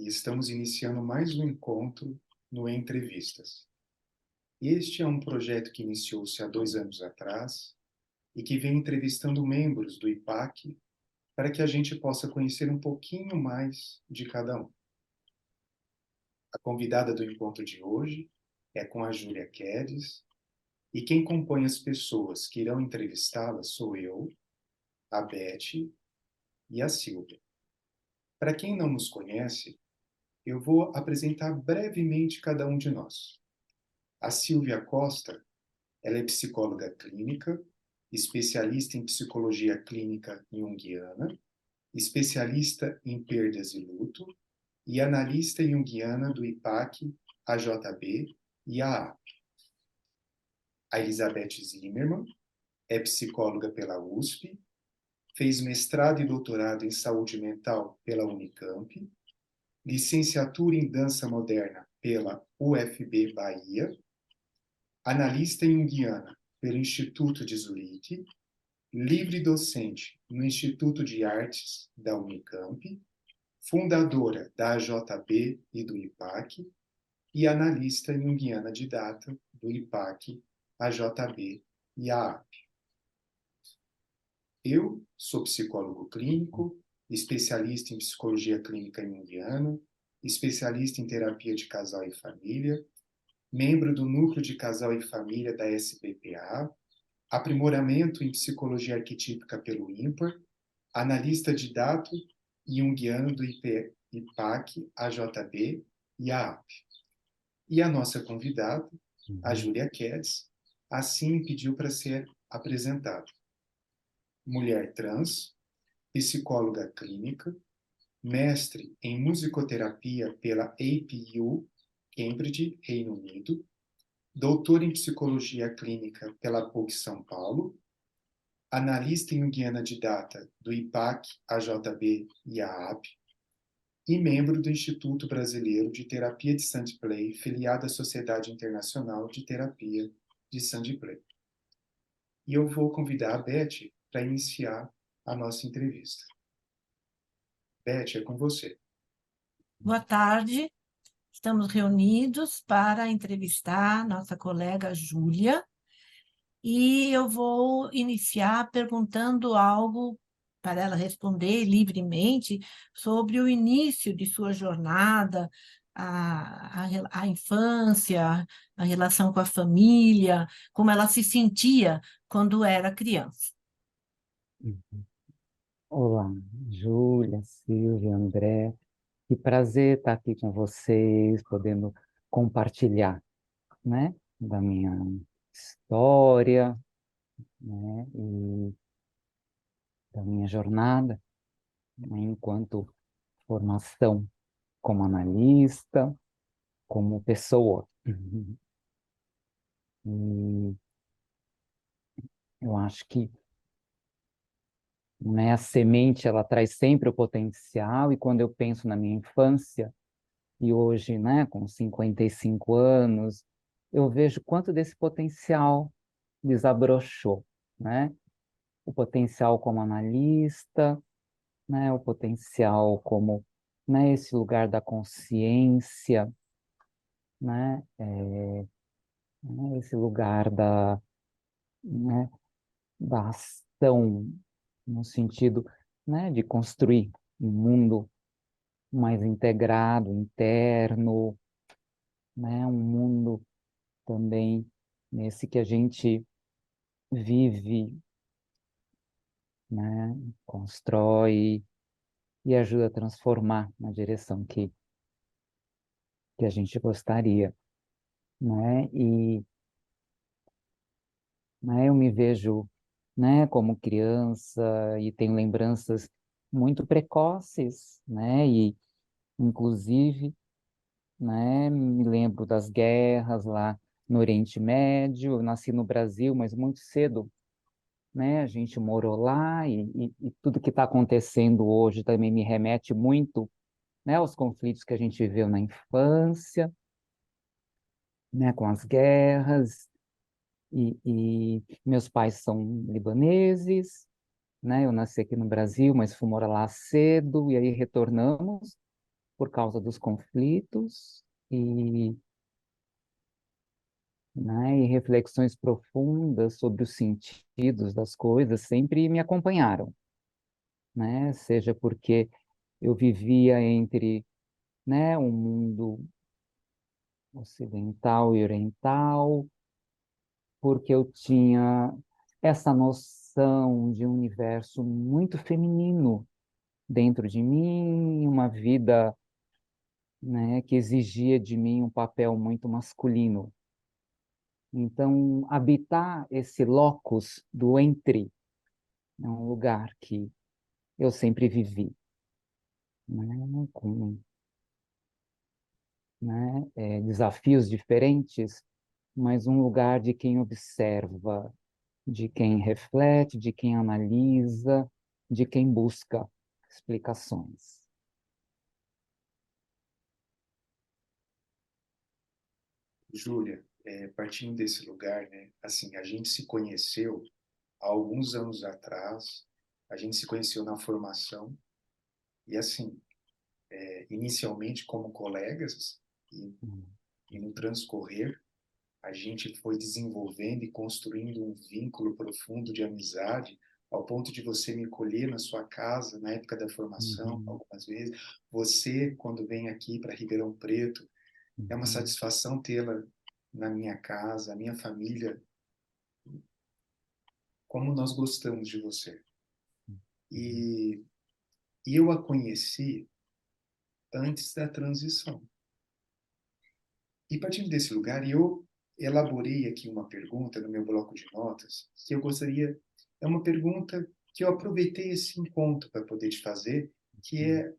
estamos iniciando mais um encontro no Entrevistas. Este é um projeto que iniciou-se há 2 anos atrás e que vem entrevistando membros do IPAC para que a gente possa conhecer um pouquinho mais de cada um. A convidada do encontro de hoje é com a Júlia Quedes, e quem compõe as pessoas que irão entrevistá-la sou eu, a Beth e a Silvia. Para quem não nos conhece, eu vou apresentar brevemente cada um de nós. A Silvia Costa, ela é psicóloga clínica, especialista em psicologia clínica junguiana, especialista em perdas e luto e analista junguiana do IPAC, AJB e AAP. A Elizabeth Zimmermann é psicóloga pela USP, fez mestrado e doutorado em saúde mental pela Unicamp, licenciatura em dança moderna pela UFB Bahia, analista junguiana pelo Instituto de Zurique, livre docente no Instituto de Artes da Unicamp, fundadora da AJB e do IPAC e analista junguiana de data do IPAC, AJB e AAP. Eu sou psicólogo clínico, especialista em psicologia clínica junguiana, especialista em terapia de casal e família, membro do Núcleo de Casal e Família da SBPA, aprimoramento em psicologia arquetípica pelo IMPAR, analista de dados junguiano do IPAC, AJB e AAP. E a nossa convidada, a Júlia Quedes, assim me pediu para ser apresentada. Mulher trans, psicóloga clínica, mestre em musicoterapia pela APU, Cambridge, Reino Unido, doutora em psicologia clínica pela PUC São Paulo, analista em junguiana de data do IPAC, AJB e AAP, e membro do Instituto Brasileiro de Terapia de Sandplay, filiado à Sociedade Internacional de Terapia de Sandplay. E eu vou convidar a Beth para iniciar a nossa entrevista. Beth, é com você. Boa tarde, estamos reunidos para entrevistar nossa colega Júlia e eu vou iniciar perguntando algo para ela responder livremente sobre o início de sua jornada, a infância, a relação com a família, como ela se sentia quando era criança. Olá, Júlia, Silvia, André. Que prazer estar aqui com vocês, podendo compartilhar, né, da minha história, né, e da minha jornada, né, enquanto formação como analista, como pessoa. E eu acho que, né, a semente, ela traz sempre o potencial, e quando eu penso na minha infância, e hoje, né, com 55 anos, eu vejo quanto desse potencial desabrochou, né? O potencial como analista, né? O potencial como, né, esse lugar da consciência, né? Esse lugar da, né, da ação, no sentido, né, de construir um mundo mais integrado, interno, né? Um mundo também nesse que a gente vive, né? Constrói e ajuda a transformar na direção que a gente gostaria, né? E, né, eu me vejo, né, como criança e tenho lembranças muito precoces, né? E inclusive, né, me lembro das guerras lá no Oriente Médio. Eu nasci no Brasil, mas muito cedo, né? A gente morou lá e tudo que está acontecendo hoje também me remete muito, né, aos conflitos que a gente viveu na infância, né, com as guerras. E meus pais são libaneses, né? Eu nasci aqui no Brasil, mas fui morar lá cedo e aí retornamos, por causa dos conflitos e, né, e reflexões profundas sobre os sentidos das coisas sempre me acompanharam, né? Seja porque eu vivia entre, né, um mundo ocidental e oriental, porque eu tinha essa noção de um universo muito feminino dentro de mim, uma vida, né, que exigia de mim um papel muito masculino. Então, habitar esse locus do entre é um lugar que eu sempre vivi, né, com, né, desafios diferentes, mas um lugar de quem observa, de quem reflete, de quem analisa, de quem busca explicações. Júlia, partindo desse lugar, né, assim, a gente se conheceu há alguns anos atrás, a gente se conheceu na formação, e assim, inicialmente como colegas, e, e no transcorrer, a gente foi desenvolvendo e construindo um vínculo profundo de amizade, ao ponto de você me colher na sua casa, na época da formação, Uhum, algumas vezes. Você, quando vem aqui para Ribeirão Preto, é uma uhum, satisfação tê-la na minha casa, a minha família, como nós gostamos de você. uhum, E, e eu a conheci antes da transição. E partindo desse lugar, eu elaborei aqui uma pergunta no meu bloco de notas, que eu gostaria, é uma pergunta que eu aproveitei esse encontro para poder te fazer, que é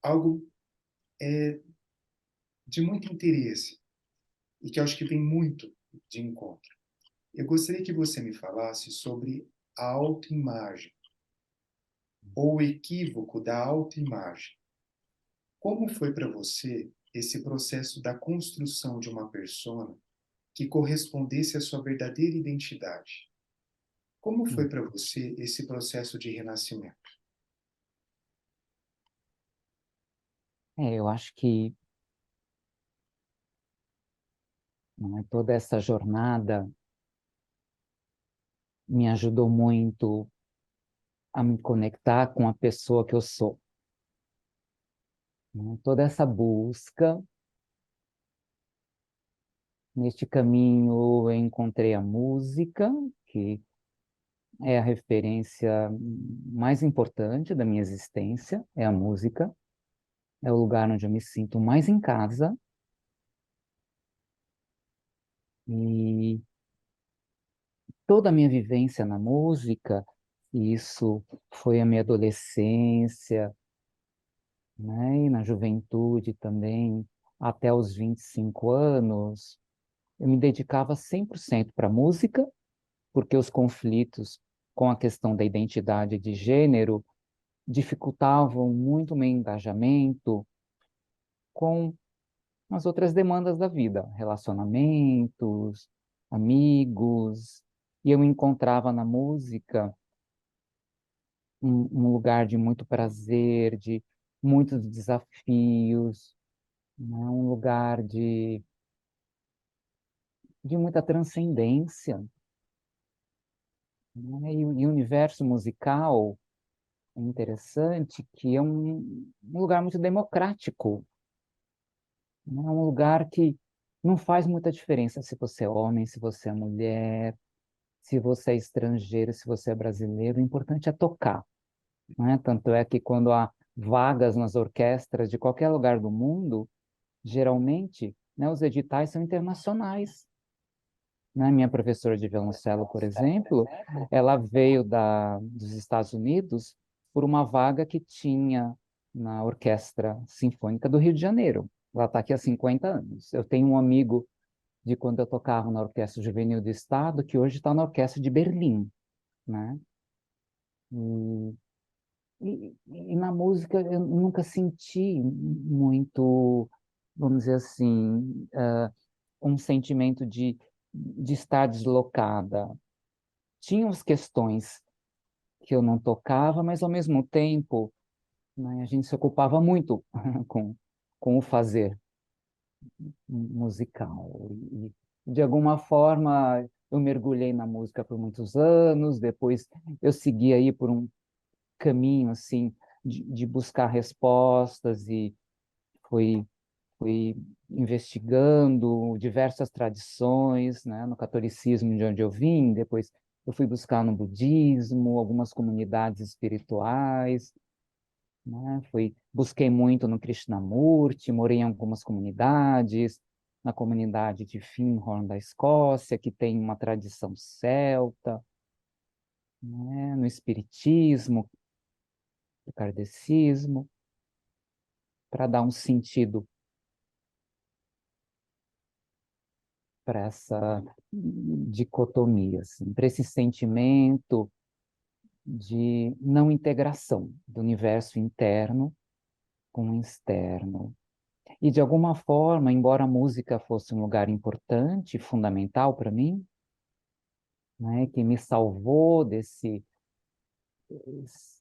algo de muito interesse e que eu acho que vem muito de encontro. Eu gostaria que você me falasse sobre a autoimagem, ou o equívoco da autoimagem. Como foi para você esse processo da construção de uma persona que correspondesse à sua verdadeira identidade? Como foi uhum. para você esse processo de renascimento? Eu acho que, né, toda essa jornada me ajudou muito a me conectar com a pessoa que eu sou, né? Toda essa busca, neste caminho eu encontrei a música, que é a referência mais importante da minha existência, é a música, é o lugar onde eu me sinto mais em casa, e toda a minha vivência na música, e isso foi a minha adolescência, né, e na juventude também, até os 25 anos, eu me dedicava 100% para a música, porque os conflitos com a questão da identidade de gênero dificultavam muito o meu engajamento com as outras demandas da vida, relacionamentos, amigos, e eu encontrava na música um lugar de muito prazer, de muitos desafios, né? Um lugar de muita transcendência, né? E o universo musical é interessante que é um lugar muito democrático, né? Um lugar que não faz muita diferença se você é homem, se você é mulher, se você é estrangeiro, se você é brasileiro, o importante é tocar, né? Tanto é que quando há vagas nas orquestras de qualquer lugar do mundo, geralmente, né, os editais são internacionais. Né? Minha professora de violoncelo, por exemplo, ela veio dos Estados Unidos por uma vaga que tinha na Orquestra Sinfônica do Rio de Janeiro. Ela está aqui há 50 anos. Eu tenho um amigo de quando eu tocava na Orquestra Juvenil do Estado, que hoje está na Orquestra de Berlim, né? E na música eu nunca senti muito, vamos dizer assim, um sentimento de estar deslocada. Tinha as questões que eu não tocava, mas ao mesmo tempo, né, a gente se ocupava muito com com o fazer musical. E, de alguma forma, eu mergulhei na música por muitos anos, depois eu segui aí por um caminho, assim, de buscar respostas e fui investigando diversas tradições, né, no catolicismo de onde eu vim, depois eu fui buscar no budismo, algumas comunidades espirituais, né, busquei muito no Krishnamurti, morei em algumas comunidades, na comunidade de Findhorn da Escócia, que tem uma tradição celta, né, no espiritismo, no kardecismo, para dar um sentido para essa dicotomia, assim, para esse sentimento de não integração do universo interno com o externo. E, de alguma forma, embora a música fosse um lugar importante, fundamental para mim, né, que me salvou desse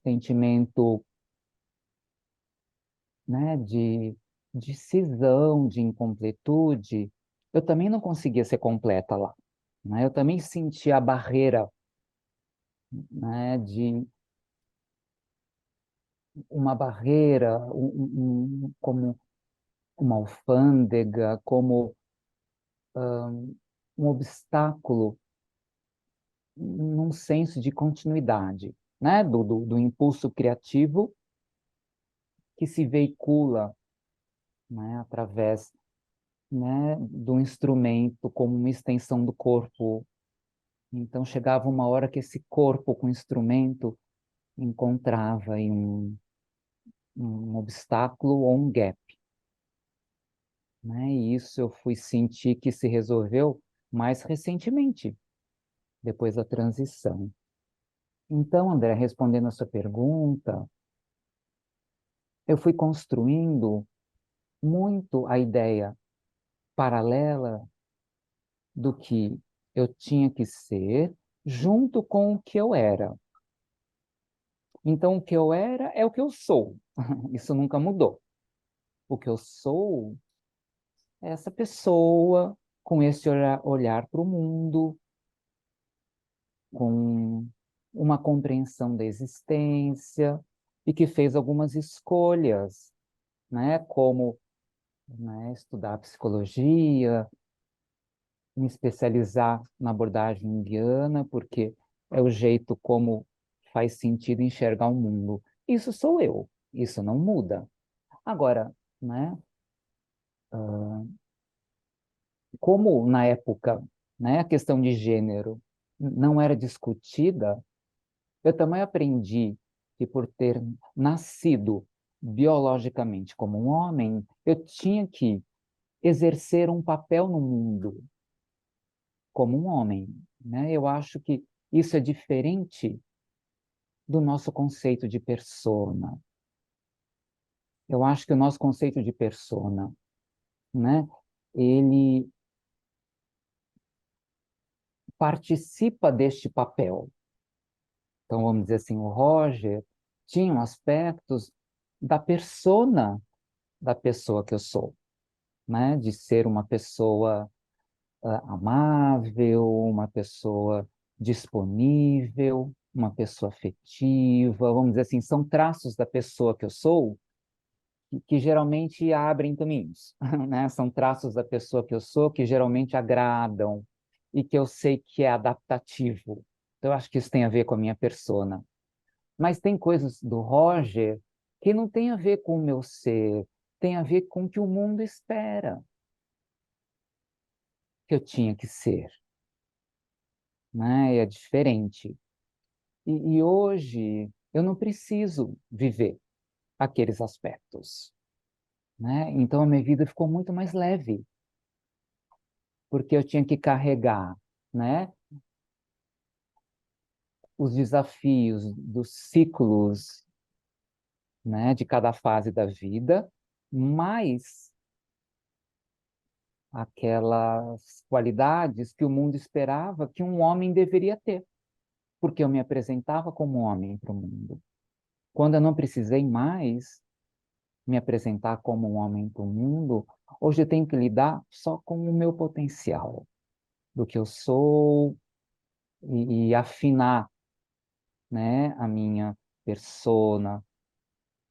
sentimento, né, de cisão, de incompletude, eu também não conseguia ser completa lá. Né? Eu também sentia a barreira, né, de uma barreira, como uma alfândega, como um obstáculo num senso de continuidade, né, do impulso criativo que se veicula, né, através, né, do instrumento como uma extensão do corpo. Então chegava uma hora que esse corpo com o instrumento encontrava em um obstáculo ou um gap, né? E isso eu fui sentir que se resolveu mais recentemente, depois da transição. Então, André, respondendo a sua pergunta, eu fui construindo muito a ideia paralela do que eu tinha que ser, junto com o que eu era. Então, o que eu era é o que eu sou. Isso nunca mudou. O que eu sou é essa pessoa com esse olhar para o mundo, com uma compreensão da existência e que fez algumas escolhas, né, como, né, estudar psicologia, me especializar na abordagem indiana, porque é o jeito como faz sentido enxergar o mundo. Isso sou eu, isso não muda. Agora, né, como na época, né, a questão de gênero não era discutida, eu também aprendi que por ter nascido biologicamente como um homem, eu tinha que exercer um papel no mundo como um homem, né? Eu acho que isso é diferente do nosso conceito de persona. Eu acho que o nosso conceito de persona, né, ele participa deste papel. Então, vamos dizer assim, o Roger tinha aspectos da persona da pessoa que eu sou, né? De ser uma pessoa amável, uma pessoa disponível, uma pessoa afetiva, vamos dizer assim, são traços da pessoa que eu sou que geralmente abrem caminhos, né? São traços da pessoa que eu sou que geralmente agradam e que eu sei que é adaptativo. Então, eu acho que isso tem a ver com a minha persona. Mas tem coisas do Roger que não tem a ver com o meu ser, tem a ver com o que o mundo espera que eu tinha que ser, né? É diferente. E hoje eu não preciso viver aqueles aspectos, né? Então a minha vida ficou muito mais leve, porque eu tinha que carregar, né, os desafios dos ciclos, né, de cada fase da vida, mais aquelas qualidades que o mundo esperava que um homem deveria ter, porque eu me apresentava como homem para o mundo. Quando eu não precisei mais, me apresentar como um homem do mundo, hoje eu tenho que lidar só com o meu potencial, do que eu sou, e afinar, né, a minha persona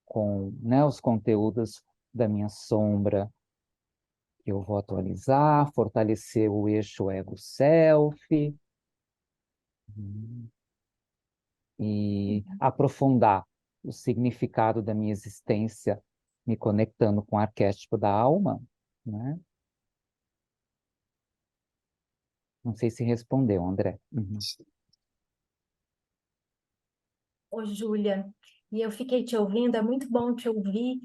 com, né, os conteúdos da minha sombra, que eu vou atualizar, fortalecer o eixo ego-self, e aprofundar o significado da minha existência, me conectando com o arquétipo da alma, né? Não sei se respondeu, André. Uhum. Ô, Júlia, e eu fiquei te ouvindo, é muito bom te ouvir,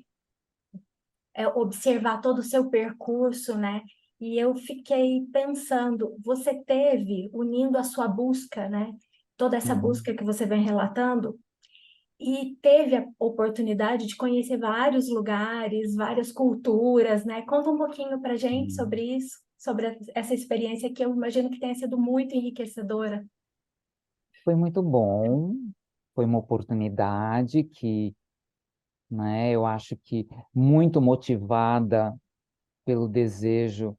observar todo o seu percurso, né? E eu fiquei pensando, você teve, unindo a sua busca, né? Toda essa Uhum. busca que você vem relatando, e teve a oportunidade de conhecer vários lugares, várias culturas, né? Conta um pouquinho pra gente Uhum. sobre isso, sobre essa experiência que eu imagino que tenha sido muito enriquecedora. Foi muito bom, foi uma oportunidade que, né, eu acho que muito motivada pelo desejo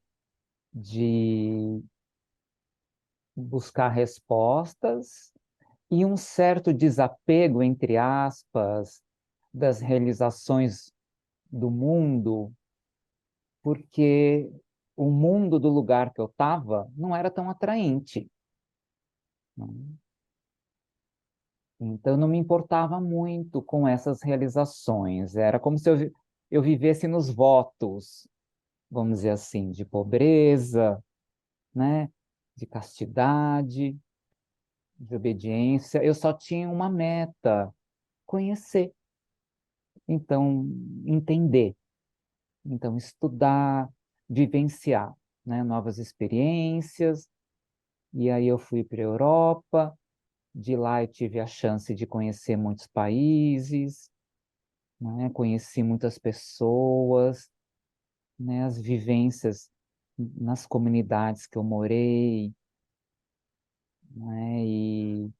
de buscar respostas e um certo desapego, entre aspas, das realizações do mundo, porque o mundo do lugar que eu estava não era tão atraente, né? Então, eu não me importava muito com essas realizações. Era como se eu vivesse nos votos, vamos dizer assim, de pobreza, né? De castidade, de obediência. Eu só tinha uma meta: conhecer. Então, entender. Então, estudar, vivenciar, né? Novas experiências. E aí eu fui para a Europa. De lá eu tive a chance de conhecer muitos países, né? Conheci muitas pessoas, né? As vivências nas comunidades que eu morei, né? E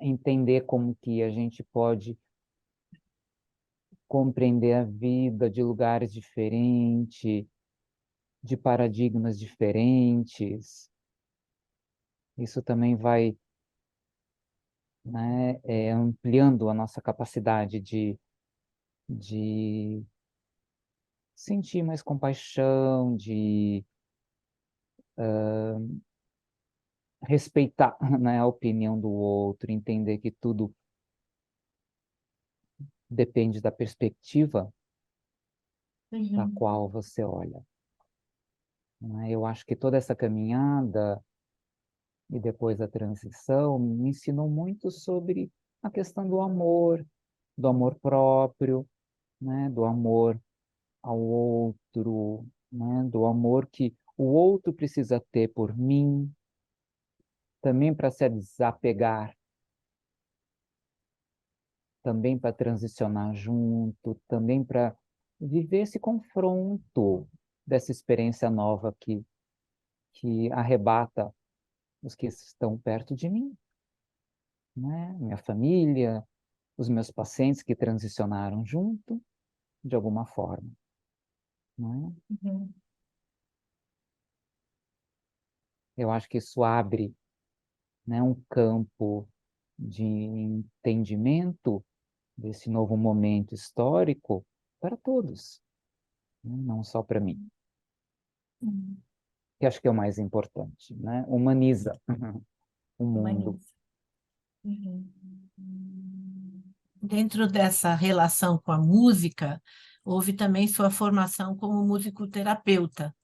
entender como que a gente pode compreender a vida de lugares diferentes, de paradigmas diferentes. Isso também vai, né, ampliando a nossa capacidade de sentir mais compaixão, de respeitar, né, a opinião do outro, entender que tudo depende da perspectiva da Uhum, qual você olha, né? Eu acho que toda essa caminhada e depois a transição me ensinou muito sobre a questão do amor próprio, né, do amor ao outro, né, do amor que o outro precisa ter por mim, também para se desapegar, também para transicionar junto, também para viver esse confronto dessa experiência nova que arrebata os que estão perto de mim, né? Minha família, os meus pacientes que transicionaram junto, de alguma forma, né? uhum. Eu acho que isso abre, né, um campo de entendimento desse novo momento histórico para todos, né? Não só para mim, Uhum. que acho que é o mais importante, né? Humaniza o mundo. Humaniza. Uhum. Dentro dessa relação com a música, houve também sua formação como musicoterapeuta.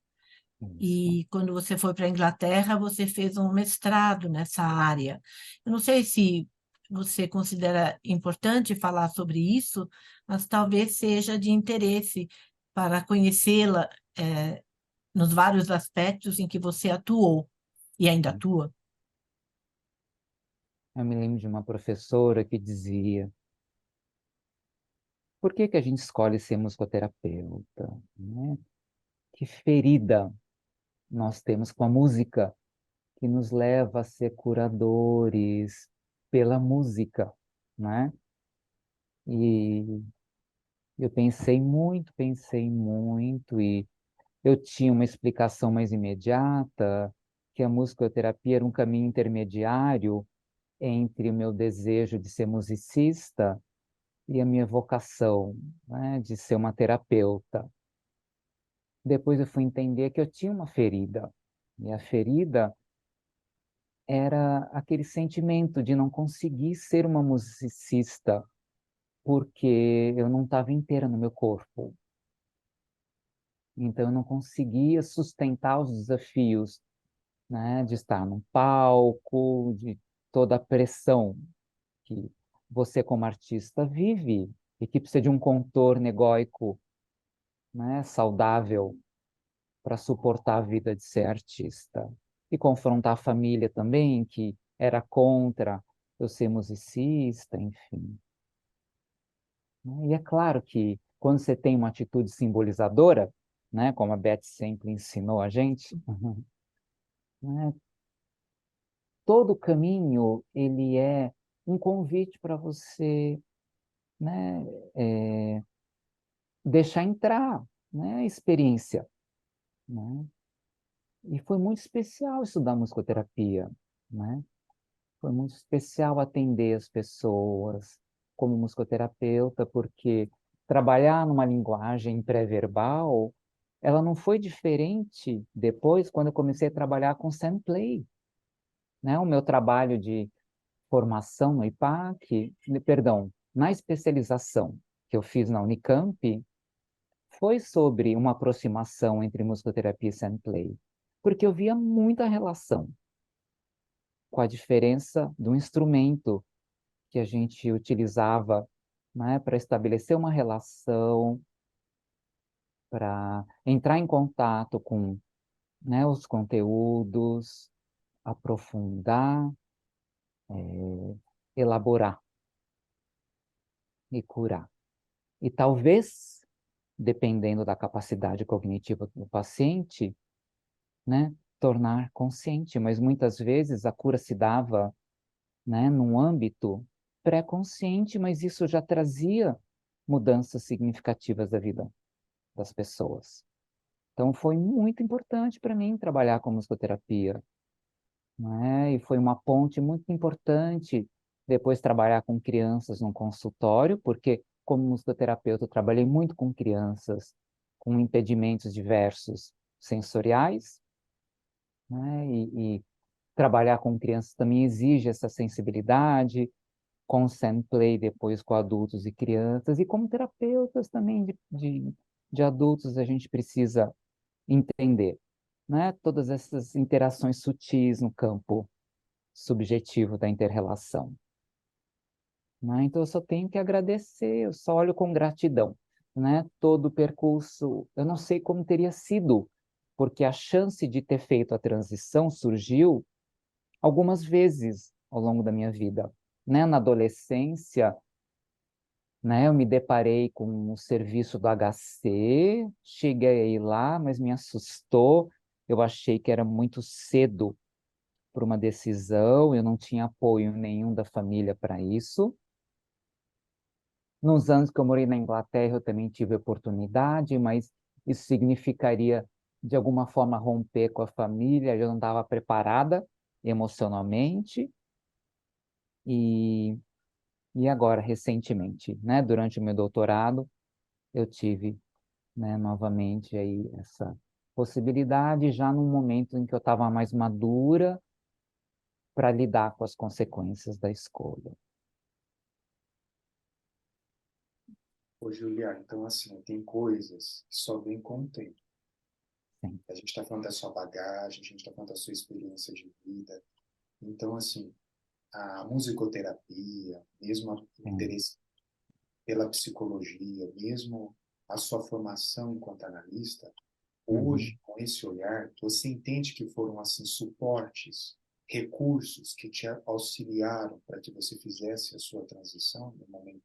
Isso. E quando você foi para a Inglaterra, você fez um mestrado nessa área. Eu não sei se você considera importante falar sobre isso, mas talvez seja de interesse para conhecê-la, nos vários aspectos em que você atuou e ainda atua. Eu me lembro de uma professora que dizia: por que que a gente escolhe ser musicoterapeuta, né? Que ferida nós temos com a música que nos leva a ser curadores pela música, né? E Eu pensei muito, e eu tinha uma explicação mais imediata, que a musicoterapia era um caminho intermediário entre o meu desejo de ser musicista e a minha vocação, né, de ser uma terapeuta. Depois eu fui entender que eu tinha uma ferida, e a ferida era aquele sentimento de não conseguir ser uma musicista porque eu não estava inteira no meu corpo. Então eu não conseguia sustentar os desafios, né, de estar num palco, de toda a pressão que você como artista vive e que precisa de um contorno egóico, né, saudável para suportar a vida de ser artista. E confrontar a família também, que era contra eu ser musicista, enfim. E é claro que quando você tem uma atitude simbolizadora, né, como a Beth sempre ensinou a gente, né, todo o caminho ele é um convite para você, né, é, deixar entrar, né, a experiência, né? E foi muito especial estudar musicoterapia, né? Foi muito especial atender as pessoas como musicoterapeuta, porque trabalhar numa linguagem pré-verbal, ela não foi diferente depois quando eu comecei a trabalhar com Sandplay, né? O meu trabalho de formação no IPAC, perdão, na especialização que eu fiz na Unicamp, foi sobre uma aproximação entre musicoterapia e Sandplay, porque eu via muita relação com a diferença do instrumento que a gente utilizava, né, para estabelecer uma relação, para entrar em contato com, né, os conteúdos, aprofundar, elaborar e curar. E talvez, dependendo da capacidade cognitiva do paciente, né, tornar consciente, mas muitas vezes a cura se dava, né, num âmbito pré-consciente, mas isso já trazia mudanças significativas da vida das pessoas. Então foi muito importante para mim trabalhar com musicoterapia, né? E foi uma ponte muito importante depois trabalhar com crianças num consultório, porque como musicoterapeuta eu trabalhei muito com crianças com impedimentos diversos sensoriais, né? E trabalhar com crianças também exige essa sensibilidade, com Sandplay depois com adultos e crianças, e como terapeutas também de adultos a gente precisa entender, né? Todas essas interações sutis no campo subjetivo da inter-relação, né? Então eu só tenho que agradecer, eu só olho com gratidão, né? Todo o percurso, eu não sei como teria sido, porque a chance de ter feito a transição surgiu algumas vezes ao longo da minha vida, né? Na adolescência, né, eu me deparei com o serviço do HC, cheguei lá, mas me assustou. Eu achei que era muito cedo para uma decisão, eu não tinha apoio nenhum da família para isso. Nos anos que eu morei na Inglaterra, eu também tive oportunidade, mas isso significaria, de alguma forma, romper com a família. Eu não estava preparada emocionalmente. E, e agora, recentemente, né, durante o meu doutorado, eu tive, né, novamente aí essa possibilidade, já num momento em que eu estava mais madura para lidar com as consequências da escolha. Ô, Julia, então assim, tem coisas que só vêm com o tempo. Sim, A gente está falando da sua bagagem, a gente está falando da sua experiência de vida. Então, assim, a musicoterapia, mesmo o sim. interesse pela psicologia, mesmo a sua formação enquanto analista, Uhum. hoje, com esse olhar, você entende que foram, assim, suportes, recursos que te auxiliaram para que você fizesse a sua transição no momento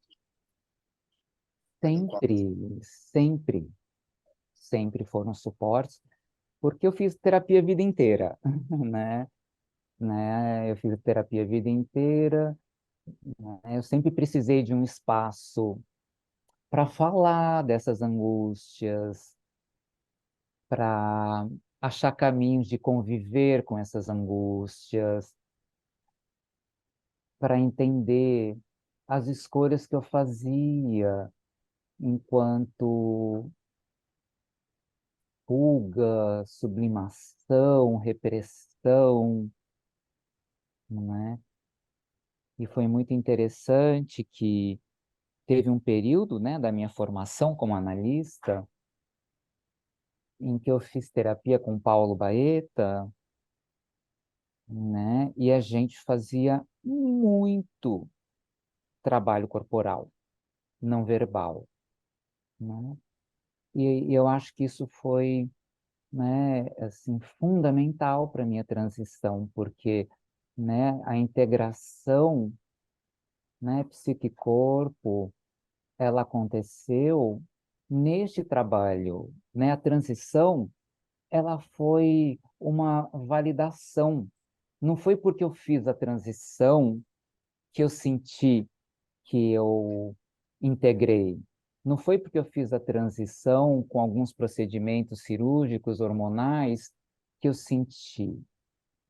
adequado? Sempre, sempre, sempre foram suportes, porque eu fiz terapia a vida inteira, né? Eu fiz terapia a vida inteira, né? Eu sempre precisei de um espaço para falar dessas angústias, para achar caminhos de conviver com essas angústias, para entender as escolhas que eu fazia enquanto fuga, sublimação, repressão, não é? E foi muito interessante que teve um período, né, da minha formação como analista em que eu fiz terapia com Paulo Baeta, né, e a gente fazia muito trabalho corporal, não verbal, né? E eu acho que isso foi, né, assim, fundamental para a minha transição, porque, né, a integração, né, psique e corpo, ela aconteceu neste trabalho, né? A transição, ela foi uma validação. Não foi porque eu fiz a transição que eu senti que eu integrei. Não foi porque eu fiz a transição com alguns procedimentos cirúrgicos, hormonais, que eu senti,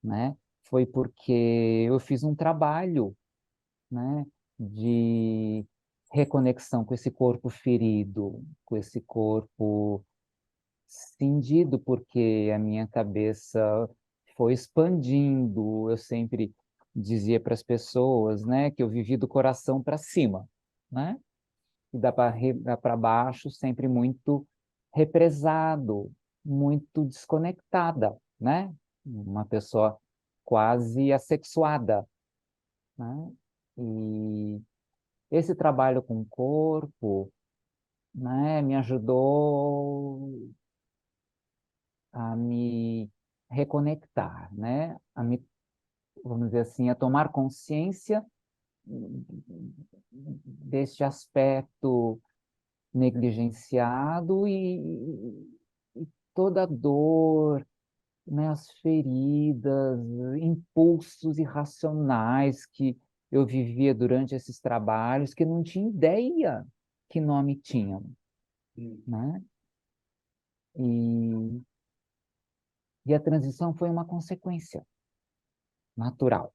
né? Foi porque eu fiz um trabalho, né, de reconexão com esse corpo ferido, com esse corpo cindido, porque a minha cabeça foi expandindo. Eu sempre dizia para as pessoas, né, que eu vivi do coração para cima, né? E para baixo sempre muito represado, muito desconectada, né? Uma pessoa quase assexuada, né? E esse trabalho com o corpo, né, me ajudou a me reconectar, né? Vamos dizer assim, a tomar consciência deste aspecto negligenciado e toda a dor, né, as feridas, impulsos irracionais que eu vivia durante esses trabalhos, que eu não tinha ideia que nome tinham, Hum. né? E, e a transição foi uma consequência natural,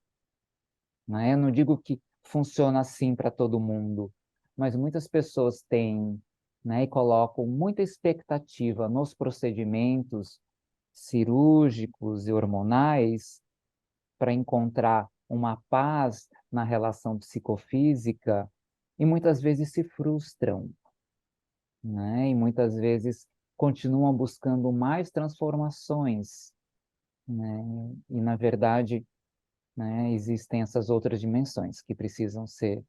né? Eu não digo que funciona assim para todo mundo, mas muitas pessoas têm, né, e colocam muita expectativa nos procedimentos cirúrgicos e hormonais para encontrar uma paz na relação psicofísica e muitas vezes se frustram, né? E muitas vezes continuam buscando mais transformações, né? E na verdade, né, existem essas outras dimensões que precisam ser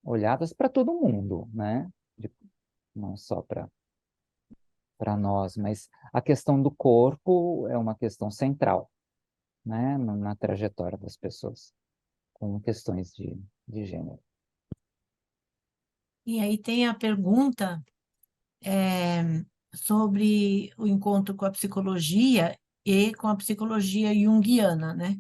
olhadas para todo mundo, né? Não só para nós, mas a questão do corpo é uma questão central, né, na trajetória das pessoas com questões de gênero. E aí tem a pergunta sobre o encontro com a psicologia e com a psicologia junguiana, né?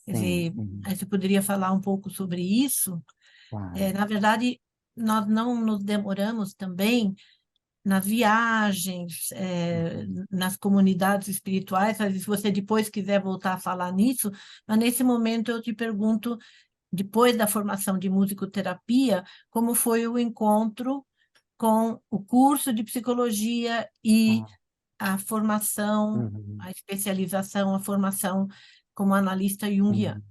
Quer Sim, dizer, aí você poderia falar um pouco sobre isso? claro. Na verdade, nós não nos demoramos também nas viagens, Uhum. nas comunidades espirituais, mas se você depois quiser voltar a falar nisso, mas nesse momento eu te pergunto, depois da formação de musicoterapia, como foi o encontro com o curso de psicologia e Ah, a formação, uhum, a especialização, a formação como analista junguiano.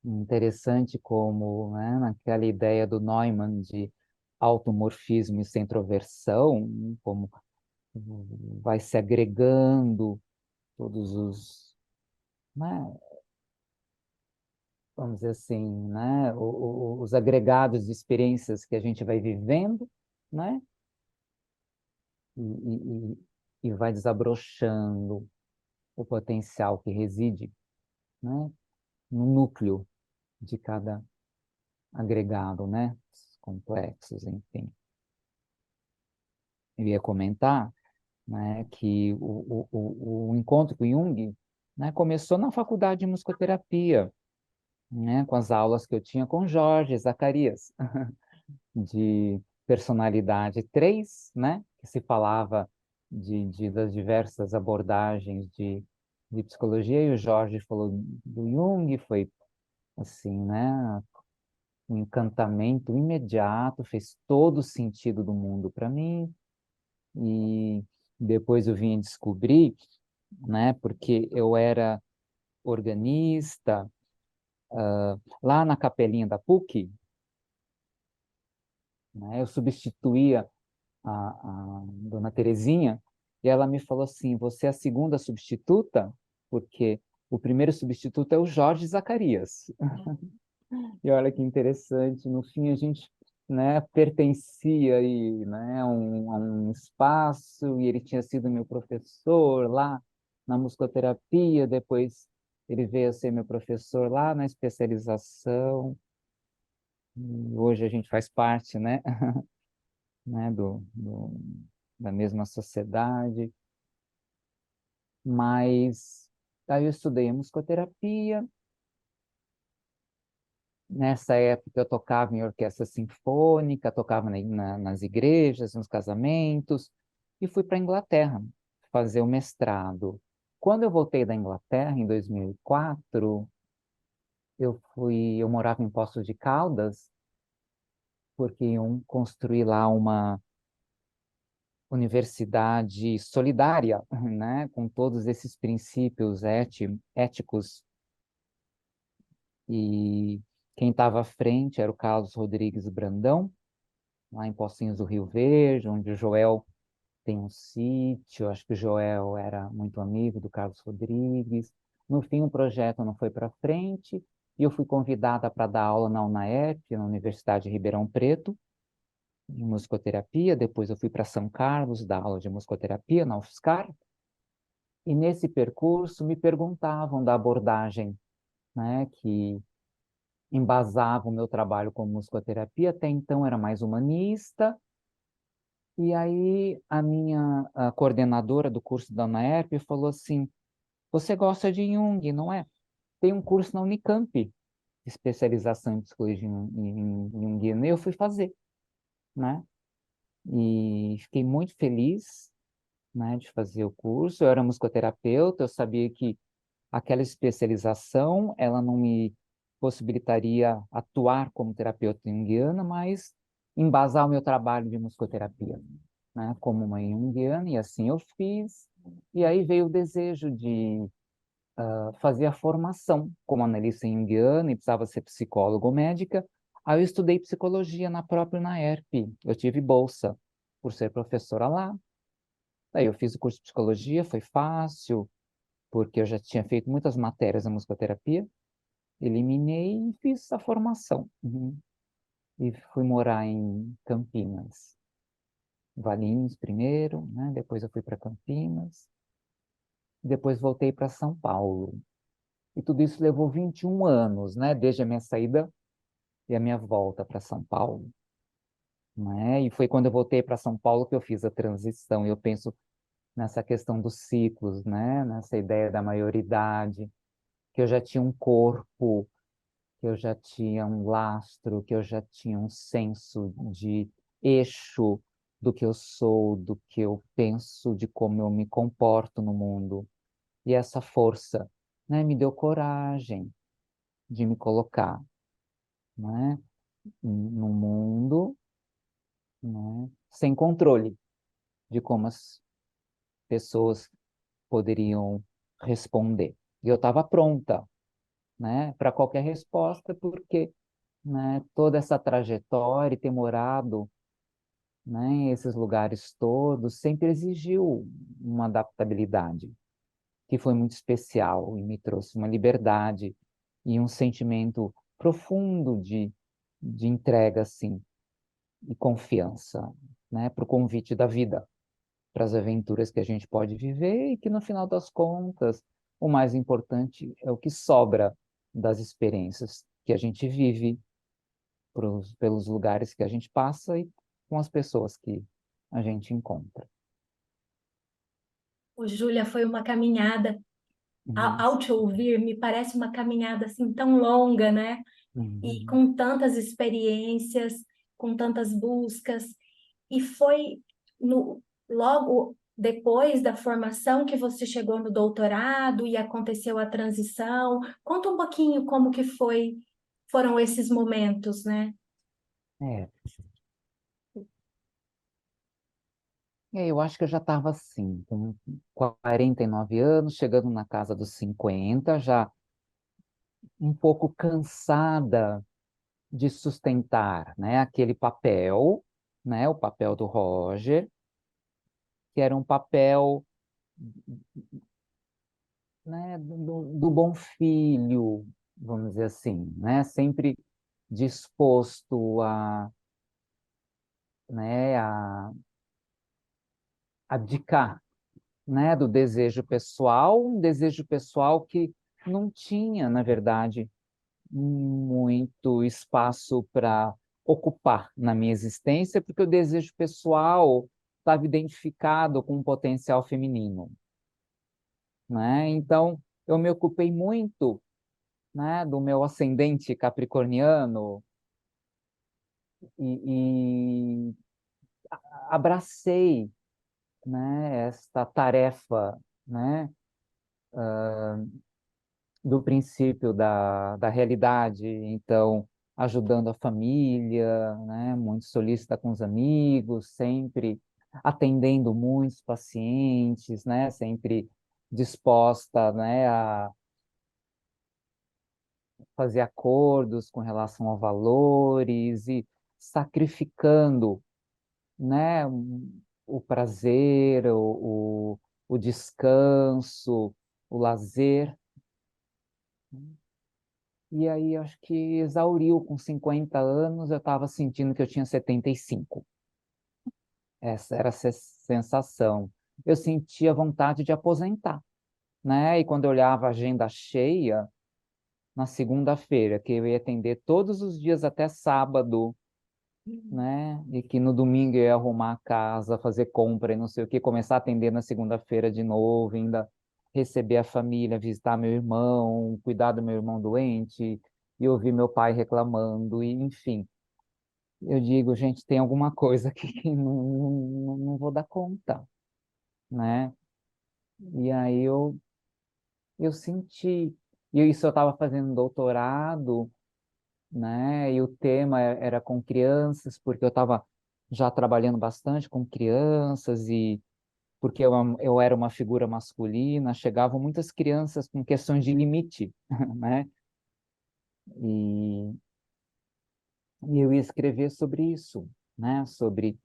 uhum. Interessante como, né, naquela ideia do Neumann de automorfismo e centroversão, como vai se agregando todos os, né, vamos dizer assim, né, os agregados de experiências que a gente vai vivendo, né, e vai desabrochando o potencial que reside, né, no núcleo de cada agregado, né, complexos, enfim. Eu ia comentar, né, que o encontro com Jung, né, começou na faculdade de musicoterapia, né, com as aulas que eu tinha com Jorge Zacarias. de personalidade 3, né? Que se falava das diversas abordagens de psicologia, e o Jorge falou do Jung, foi assim, né? Um encantamento imediato, fez todo o sentido do mundo para mim, e depois eu vim a descobrir, né? Porque eu era organista, lá na capelinha da PUC, né? Eu substituía a dona Terezinha, e ela me falou assim: você é a segunda substituta, porque o primeiro substituto é o Jorge Zacarias. E olha que interessante, no fim a gente, né, pertencia aí, né, a um espaço, e ele tinha sido meu professor lá na musicoterapia, depois ele veio a ser meu professor lá na especialização, e hoje a gente faz parte, né, né, da mesma sociedade. Mas aí eu estudei a musicoterapia. Nessa época eu tocava em orquestra sinfônica, tocava nas igrejas, nos casamentos, e fui para a Inglaterra fazer o mestrado. Quando eu voltei da Inglaterra, em 2004, eu morava em Poços de Caldas, porque iam construir lá uma universidade solidária, né, com todos esses princípios éticos, e quem estava à frente era o Carlos Rodrigues Brandão, lá em Pocinhos do Rio Verde, onde o Joel tem um sítio. Acho que o Joel era muito amigo do Carlos Rodrigues. No fim, o projeto não foi para frente, e eu fui convidada para dar aula na UNAERP, na Universidade de Ribeirão Preto, de musicoterapia. Depois eu fui para São Carlos dar aula de musicoterapia na UFSCar, e nesse percurso me perguntavam da abordagem, né, que embasava o meu trabalho como musicoterapia. Até então era mais humanista, e aí a coordenadora do curso da UNAERP falou assim: você gosta de Jung, não é? Tem um curso na Unicamp, de especialização em psicologia junguiana, e eu fui fazer, né? E fiquei muito feliz, né, de fazer o curso. Eu era musicoterapeuta, eu sabia que aquela especialização, ela não me possibilitaria atuar como terapeuta junguiana, mas embasar o meu trabalho de musicoterapia, né, como uma junguiana, e assim eu fiz. E aí veio o desejo de fazer a formação como analista junguiana, e precisava ser psicólogo ou médica. Aí eu estudei psicologia na própria UNAERP. Eu tive bolsa por ser professora lá. Aí eu fiz o curso de psicologia, foi fácil, porque eu já tinha feito muitas matérias na musicoterapia, eliminei e fiz a formação. Uhum. E fui morar em Campinas. Valinhos primeiro, né? Depois eu fui para Campinas, depois voltei para São Paulo. E tudo isso levou 21 anos, né? Desde a minha saída e a minha volta para São Paulo, né? E foi quando eu voltei para São Paulo que eu fiz a transição. E eu penso nessa questão dos ciclos, né? Nessa ideia da maioridade, que eu já tinha um corpo, que eu já tinha um lastro, que eu já tinha um senso de eixo do que eu sou, do que eu penso, de como eu me comporto no mundo. E essa força, né, me deu coragem de me colocar, né, no mundo, né, sem controle de como as pessoas poderiam responder. E eu estava pronta, né, para qualquer resposta, porque, né, toda essa trajetória e ter morado, né, em esses lugares todos sempre exigiu uma adaptabilidade que foi muito especial, e me trouxe uma liberdade e um sentimento profundo de entrega, assim, e confiança, né, para o convite da vida, para as aventuras que a gente pode viver, e que no final das contas o mais importante é o que sobra das experiências que a gente vive, pelos lugares que a gente passa e com as pessoas que a gente encontra. Ô, Júlia, foi uma caminhada. Uhum. Ao te ouvir, me parece uma caminhada assim tão longa, né? E Uhum. com tantas experiências. com tantas buscas, e foi logo depois da formação que você chegou no doutorado e aconteceu a transição. Conta um pouquinho como que foram esses momentos, né? É, eu acho que eu já estava assim, com 49 anos, chegando na casa dos 50, já um pouco cansada de sustentar, né, aquele papel, né, o papel do Roger, que era um papel, né, do bom filho, vamos dizer assim, né, sempre disposto a, né, a abdicar, né, do desejo pessoal, um desejo pessoal que não tinha, na verdade, muito espaço para ocupar na minha existência, porque o desejo pessoal estava identificado com um potencial feminino, né? Então, eu me ocupei muito, né, do meu ascendente capricorniano e abracei, né, esta tarefa, né, do princípio da realidade, então, ajudando a família, né, muito solícita com os amigos, sempre atendendo muitos pacientes, né, sempre disposta, né, a fazer acordos com relação a valores e sacrificando, né, o prazer, o descanso, o lazer. E aí, acho que exauriu com 50 anos, eu estava sentindo que eu tinha 75. Essa era a sensação. Eu sentia vontade de aposentar, né? E quando eu olhava a agenda cheia, na segunda-feira, que eu ia atender todos os dias até sábado, né? E que no domingo eu ia arrumar a casa, fazer compra e não sei o que, começar a atender na segunda-feira de novo, ainda receber a família, visitar meu irmão, cuidar do meu irmão doente, e ouvir meu pai reclamando, e enfim. Eu digo, gente, tem alguma coisa aqui que não vou dar conta, né? E aí eu senti, e isso eu estava fazendo doutorado, né? E o tema era com crianças, porque eu estava já trabalhando bastante com crianças e porque eu era uma figura masculina, chegavam muitas crianças com questões de limite, né? E, e eu ia escrever sobre isso, né? Sobre,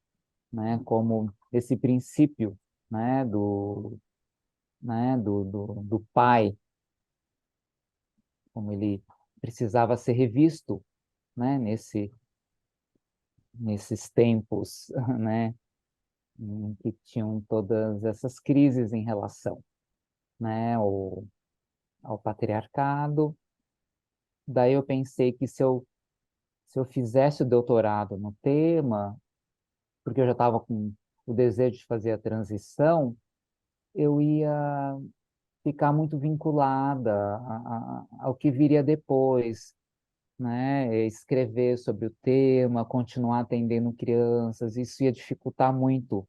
né? Como esse princípio, do pai, como ele precisava ser revisto, né? Nesses tempos, né? Em que tinham todas essas crises em relação, né, ao patriarcado. Daí eu pensei que se eu fizesse o doutorado no tema, porque eu já estava com o desejo de fazer a transição, eu ia ficar muito vinculada ao que viria depois, né? Escrever sobre o tema, continuar atendendo crianças, isso ia dificultar muito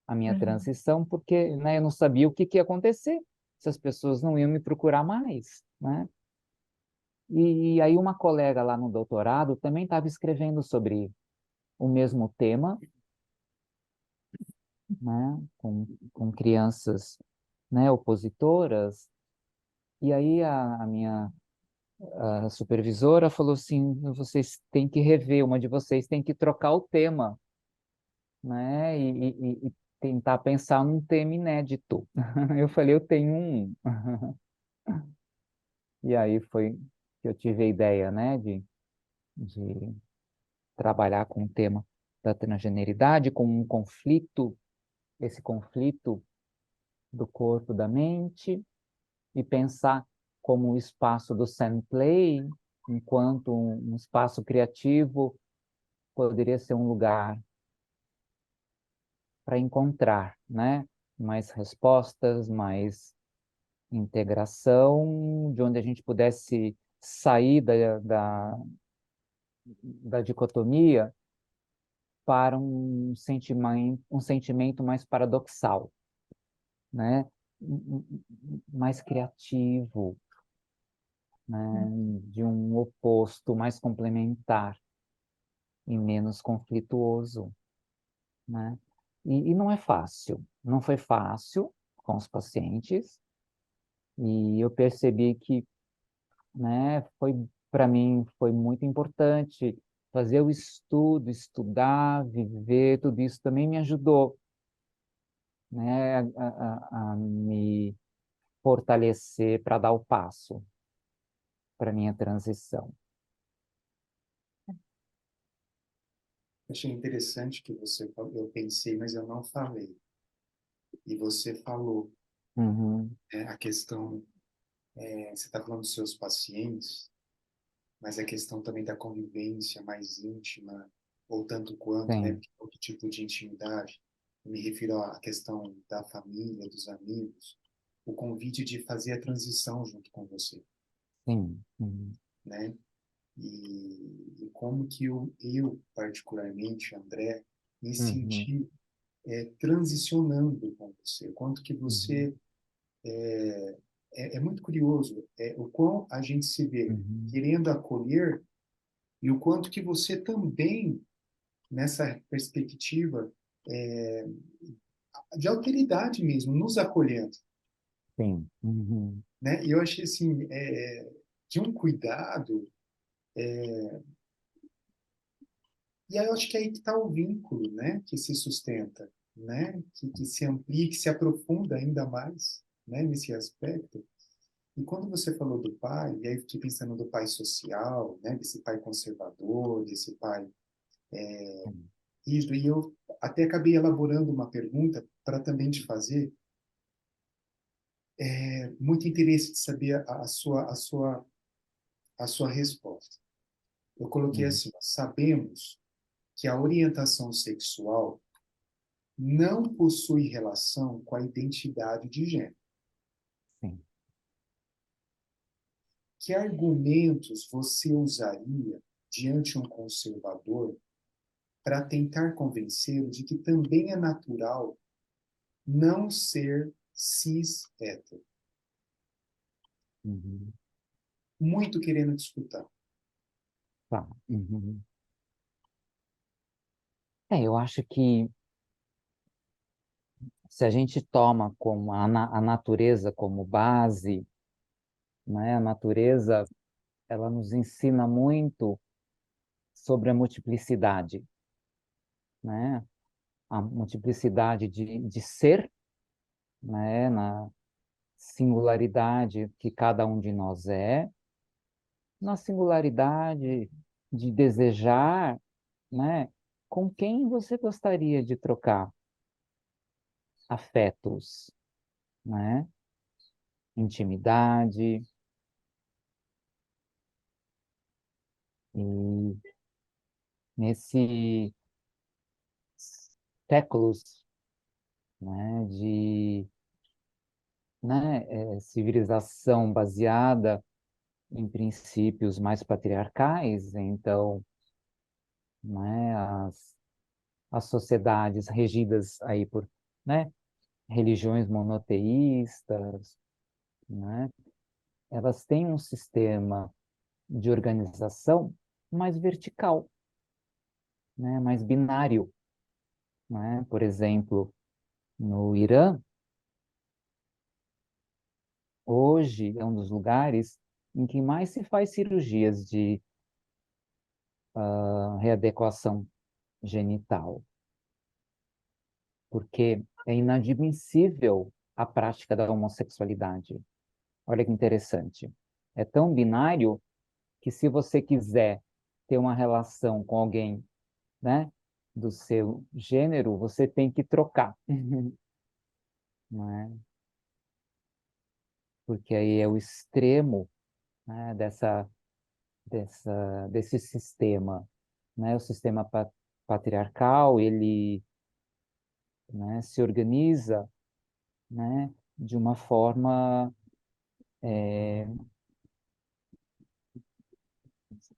a minha Uhum. transição, porque, né, eu não sabia o que ia acontecer, se as pessoas não iam me procurar mais, né? E aí uma colega lá no doutorado também estava escrevendo sobre o mesmo tema, né, com crianças, né, opositoras, e aí a minha a supervisora falou assim, vocês têm que rever, uma de vocês tem que trocar o tema, né, e tentar pensar num tema inédito. Eu falei, eu tenho um. E aí foi que eu tive a ideia, né, de trabalhar com o tema da transgeneridade, com um conflito, esse conflito do corpo, da mente, e pensar como o espaço do sand play, enquanto um espaço criativo, poderia ser um lugar para encontrar, né, mais respostas, mais integração, de onde a gente pudesse sair da dicotomia para um sentimento mais paradoxal, né? Mais criativo, né? De um oposto mais complementar e menos conflituoso, né? E não é fácil, não foi fácil com os pacientes, e eu percebi que, né, foi, para mim foi muito importante fazer o estudo, estudar, viver, tudo isso também me ajudou, né, a me fortalecer para dar o passo para minha transição. Achei interessante que você falou, eu pensei, mas eu não falei. E você falou, Uhum, né, a questão, você está falando dos seus pacientes, mas a questão também da convivência mais íntima, ou tanto quanto, né, sim, porque outro tipo de intimidade. Eu me refiro à questão da família, dos amigos, o convite de fazer a transição junto com você, sim, uhum, né? E como que eu, particularmente, André, me uhum, senti transicionando com você, quanto que uhum, você é muito curioso o quão a gente se vê uhum, querendo acolher e o quanto que você também nessa perspectiva é, de alteridade mesmo, nos acolhendo, sim, uhum, né? E eu achei assim de um cuidado e aí eu acho que é aí que está o vínculo, né? Que se sustenta, né? Que se amplia, que se aprofunda ainda mais, né? Nesse aspecto. E quando você falou do pai, e aí eu fiquei pensando do pai social, né? Desse pai conservador, desse pai rígido, e eu até acabei elaborando uma pergunta para também te fazer. Muito interesse de saber a sua resposta. Eu coloquei uhum, assim: ó, sabemos que a orientação sexual não possui relação com a identidade de gênero. sim. Que argumentos você usaria diante um conservador para tentar convencê-lo de que também é natural não ser cis-hétero? Uhum, Muito querendo te escutar. tá. Uhum. Eu acho que se a gente toma como a natureza como base, né, a natureza ela nos ensina muito sobre a multiplicidade, né? A multiplicidade de ser, né, na singularidade que cada um de nós é, na singularidade de desejar, né, com quem você gostaria de trocar afetos, né, intimidade e nesse séculos, né, de, né, civilização baseada em princípios mais patriarcais, então, né, as sociedades regidas aí por, né, religiões monoteístas, né, elas têm um sistema de organização mais vertical, né, mais binário, né? Por exemplo, no Irã, hoje é um dos lugares em que mais se faz cirurgias de readequação genital, porque é inadmissível a prática da homossexualidade. Olha que interessante. É tão binário que se você quiser ter uma relação com alguém, né, do seu gênero, você tem que trocar, não é? Porque aí é o extremo, né, desse sistema, né? O sistema patriarcal, ele, né, se organiza, né, de uma forma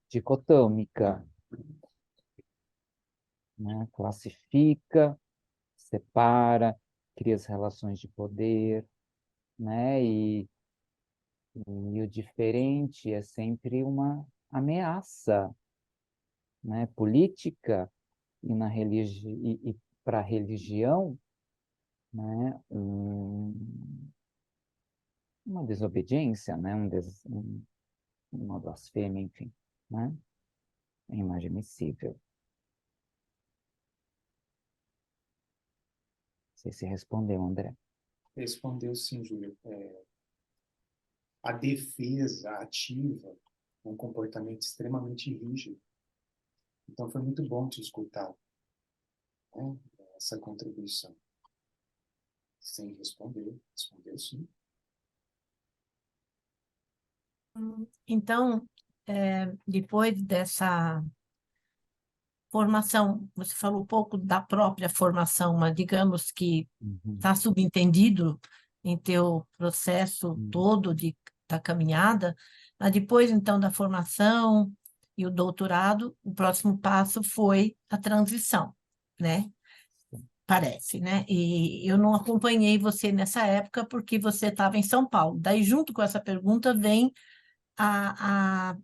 dicotômica, né? Classifica, separa, cria as relações de poder, né? E o diferente é sempre uma ameaça, né? Política e para a religião, né? Uma desobediência, né? Uma blasfêmia, enfim, né? É inadmissível. Não sei se respondeu, André. Respondeu sim, Júlio. A defesa ativa é um comportamento extremamente rígido. Então foi muito bom te escutar, né? Essa contribuição. Sim, respondeu sim. Então, depois dessa formação, você falou um pouco da própria formação, mas digamos que Uhum, está subentendido em teu processo uhum, todo da caminhada, mas depois, então, da formação e o doutorado, o próximo passo foi a transição, né? Parece, né? E eu não acompanhei você nessa época porque você estava em São Paulo. Daí, junto com essa pergunta, vem a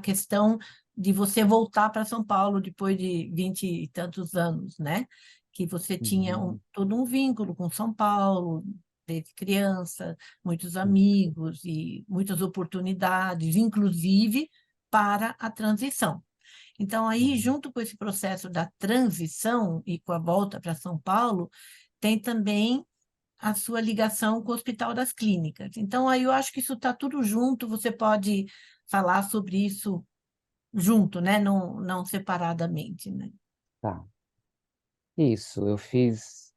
questão de você voltar para São Paulo depois de 20 e tantos anos, né? Que você tinha uhum, todo um vínculo com São Paulo, desde criança, muitos uhum, amigos e muitas oportunidades, inclusive para a transição. Então, aí, uhum. junto com esse processo da transição e com a volta para São Paulo, tem também a sua ligação com o Hospital das Clínicas. Então, aí eu acho que isso está tudo junto, você pode falar sobre isso junto, né? Não separadamente, né? Tá. Isso, eu fiz,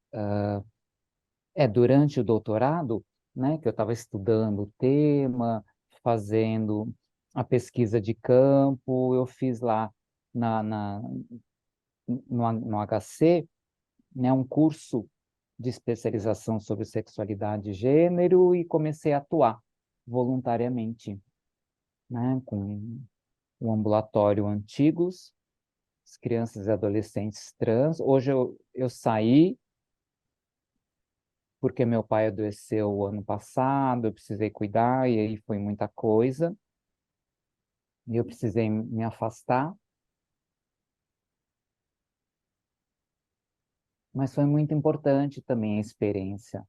durante o doutorado, né, que eu estava estudando o tema, fazendo a pesquisa de campo, eu fiz lá no HC, né, um curso de especialização sobre sexualidade e gênero e comecei a atuar voluntariamente, né, com o ambulatório Antigos, as crianças e adolescentes trans. Hoje eu saí porque meu pai adoeceu ano passado, eu precisei cuidar e aí foi muita coisa. E eu precisei me afastar, mas foi muito importante também a experiência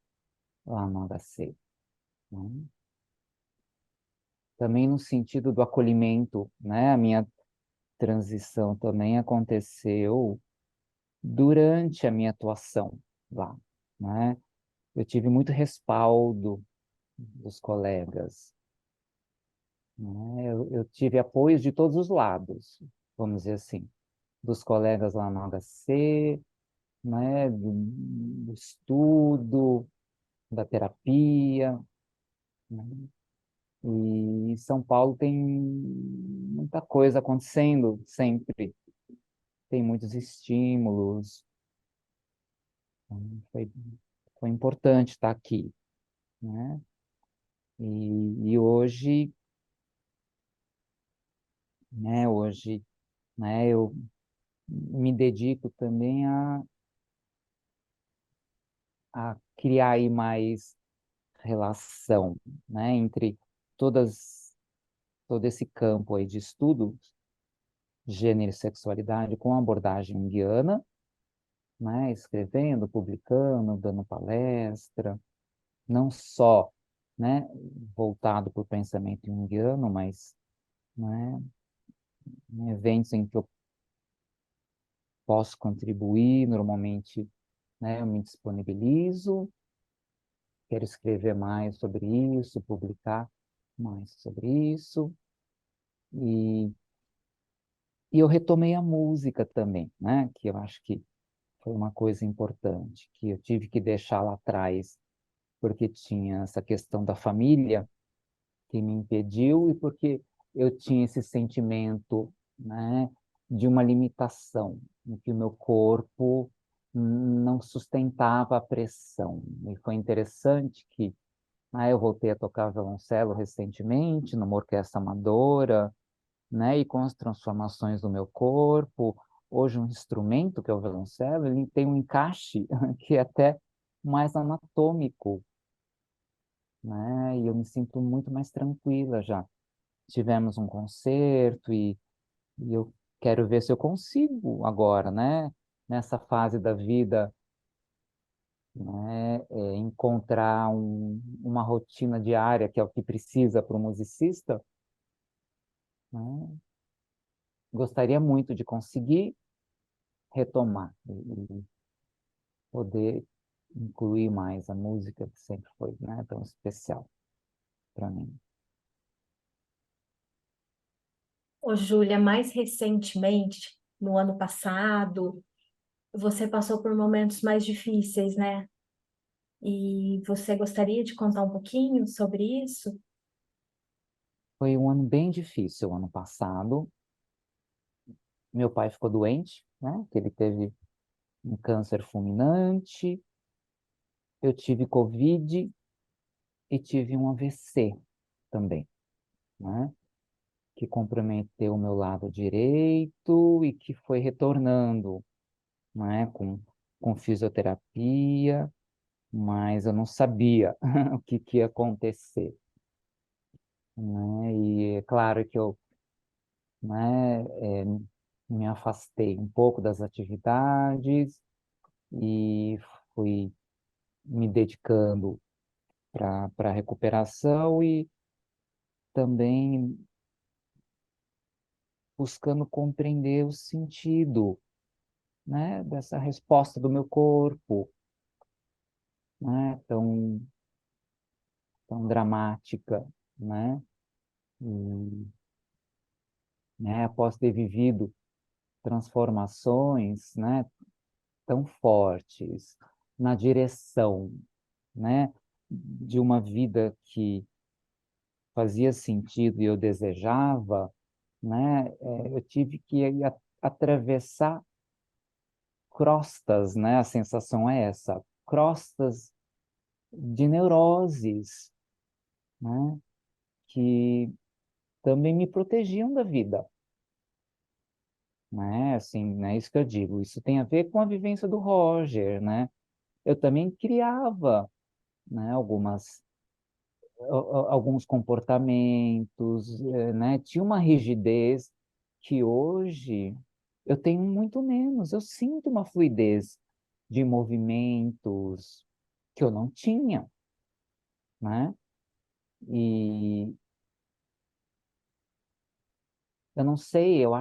lá no HC, né? Também no sentido do acolhimento, né? A minha transição também aconteceu durante a minha atuação lá, né? Eu tive muito respaldo dos colegas, né? Eu tive apoio de todos os lados, vamos dizer assim, dos colegas lá no HC, né? Do estudo, da terapia, né? E São Paulo tem muita coisa acontecendo sempre, tem muitos estímulos. Então, foi importante estar aqui, né? E hoje, né, eu me dedico também a criar aí mais relação, né, entre todo esse campo aí de estudo, gênero e sexualidade, com abordagem junguiana, né, escrevendo, publicando, dando palestra, não só, né, voltado para o pensamento junguiano, mas, né, em eventos em que eu posso contribuir, normalmente, né, eu me disponibilizo, quero escrever mais sobre isso, publicar mais sobre isso, e, e eu retomei a música também, né, que eu acho que foi uma coisa importante, que eu tive que deixar lá atrás, porque tinha essa questão da família que me impediu e porque eu tinha esse sentimento, né, de uma limitação, em que o meu corpo não sustentava a pressão. E foi interessante que eu voltei a tocar violoncelo recentemente, numa orquestra amadora, né, e com as transformações do meu corpo, hoje um instrumento, que é o violoncelo, ele tem um encaixe que é até mais anatômico, né? E eu me sinto muito mais tranquila já. Tivemos um concerto e eu quero ver se eu consigo agora, né? Nessa fase da vida, né? Encontrar uma rotina diária, que é o que precisa para o musicista, né? Gostaria muito de conseguir retomar e poder incluir mais a música, que sempre foi, né, tão especial para mim. Ô, Júlia, mais recentemente, no ano passado, você passou por momentos mais difíceis, né? E você gostaria de contar um pouquinho sobre isso? Foi um ano bem difícil, o ano passado. Meu pai ficou doente, né? Que ele teve um câncer fulminante. Eu tive Covid e tive um AVC também, né? Que comprometeu o meu lado direito e que foi retornando, né? Com fisioterapia, mas eu não sabia o que ia acontecer, né? E é claro que eu, né, me afastei um pouco das atividades e fui me dedicando para a recuperação e também buscando compreender o sentido, né, dessa resposta do meu corpo, né, tão dramática, né, e, né, após ter vivido transformações, né, tão fortes na direção, né, de uma vida que fazia sentido e eu desejava, né, eu tive que atravessar crostas, né, a sensação é essa, crostas de neuroses, né, que também me protegiam da vida, né, assim, né, isso que eu digo, isso tem a ver com a vivência do Roger, né, eu também criava, né, alguns comportamentos, né? Tinha uma rigidez que hoje eu tenho muito menos. Eu sinto uma fluidez de movimentos que eu não tinha, né? E eu não sei, eu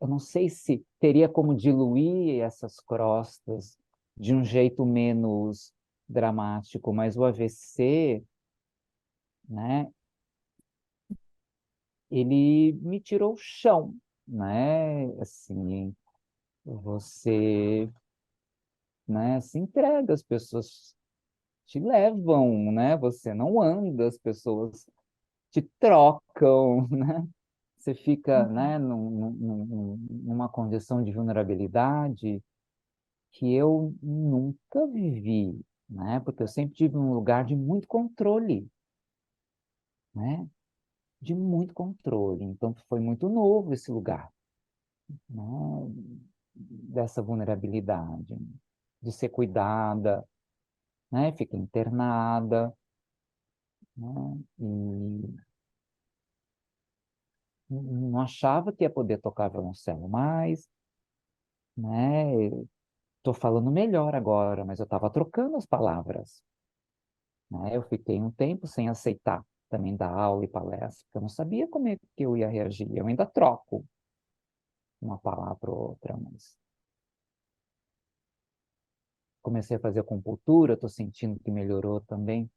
não sei se teria como diluir essas crostas de um jeito menos dramático, mas o AVC, né? Ele me tirou o chão, né? Assim, você, né, se entrega, as pessoas te levam, né? Você não anda, as pessoas te trocam, né? Você fica, né, numa condição de vulnerabilidade que eu nunca vivi, né? Porque eu sempre tive um lugar de muito controle, né? De muito controle. Então foi muito novo esse lugar, né? Dessa vulnerabilidade, de ser cuidada, né? Fiquei internada, né? E não achava que ia poder tocar violoncelo mais, né? Estou falando melhor agora, mas eu estava trocando as palavras, né? Eu fiquei um tempo sem aceitar também dar aula e palestra, porque eu não sabia como é que eu ia reagir. Eu ainda troco uma palavra ou outra, mas comecei a fazer acupuntura, estou sentindo que melhorou também,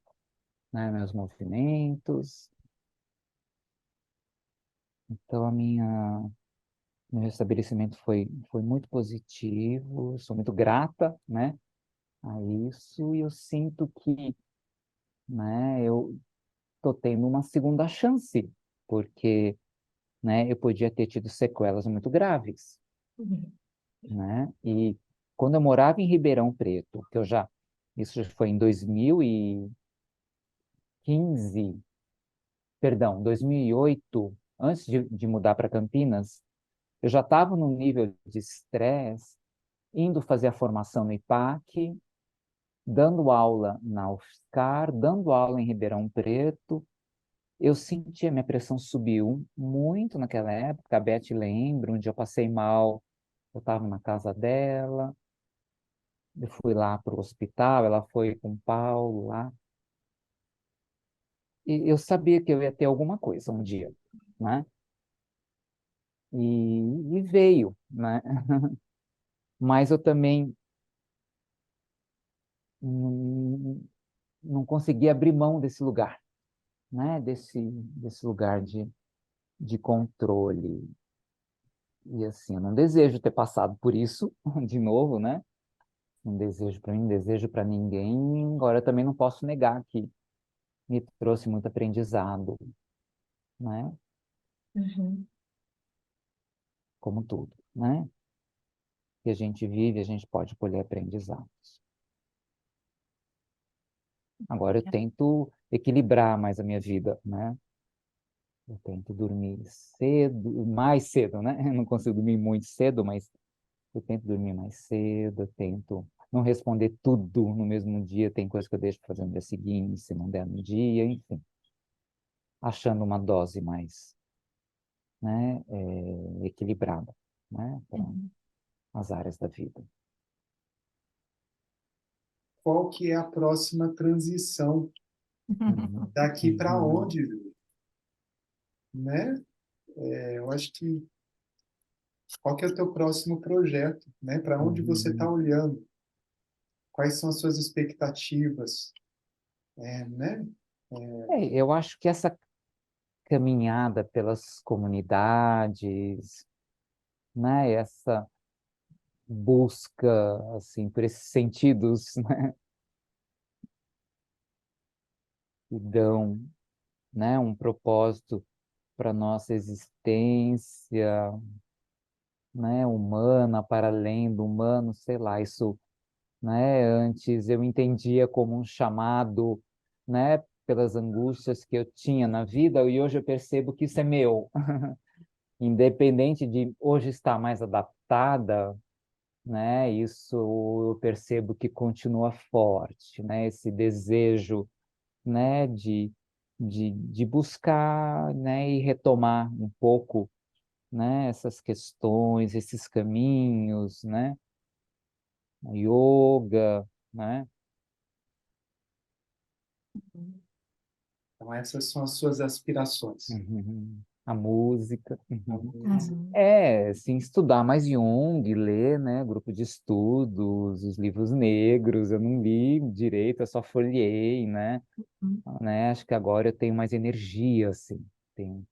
né, meus movimentos. Então, meu restabelecimento foi muito positivo, sou muito grata, né, a isso, e eu sinto que, né, eu estou tendo uma segunda chance, porque, né, eu podia ter tido sequelas muito graves, Uhum. né, e quando eu morava em Ribeirão Preto, isso já foi em 2015, perdão, 2008, antes de mudar para Campinas, Eu já estava num nível de estresse, indo fazer a formação no IPAC, dando aula na UFSCar, dando aula em Ribeirão Preto. Eu senti a minha pressão subiu muito naquela época. A Beth lembra, um dia eu passei mal, eu estava na casa dela, eu fui lá para o hospital, ela foi com o Paulo lá. E eu sabia que eu ia ter alguma coisa um dia, né? E veio, né? Mas eu também não, não consegui abrir mão desse lugar, né? Desse lugar de controle. E assim, eu não desejo ter passado por isso de novo, né? Não desejo para mim, não desejo para ninguém. Agora, eu também não posso negar que me trouxe muito aprendizado, né? Uhum. Como tudo, né? Que a gente vive, a gente pode colher aprendizados. Agora eu tento equilibrar mais a minha vida, né? Eu tento dormir cedo, mais cedo, né? Eu não consigo dormir muito cedo, mas eu tento dormir mais cedo, eu tento não responder tudo no mesmo dia, tem coisa que eu deixo para fazer no dia seguinte, se não der no dia, enfim. Achando uma dose mais, né, equilibrada, né, para Uhum. as áreas da vida. Qual que é a próxima transição? Uhum, Daqui para uhum, onde, né? Eu acho que qual que é o teu próximo projeto, né? Para onde você está uhum. olhando? Quais são as suas expectativas, né? Eu acho que essa caminhada pelas comunidades, né, essa busca, assim, por esses sentidos, né, que dão, né, um propósito para nossa existência, né, humana, para além do humano, sei lá, isso, né, antes eu entendia como um chamado, né, pelas angústias que eu tinha na vida, e hoje eu percebo que isso é meu, independente de hoje estar mais adaptada, né, isso eu percebo que continua forte, né, esse desejo, né, de buscar, né, e retomar um pouco, né, essas questões, esses caminhos, né, a yoga, né? Então, essas são as suas aspirações. Uhum. A música. Uhum. Uhum. Sim, estudar mais Jung, ler, né, grupo de estudos, os livros negros, eu não li direito, eu só folhei, né? Acho que agora eu tenho mais energia, assim, tenho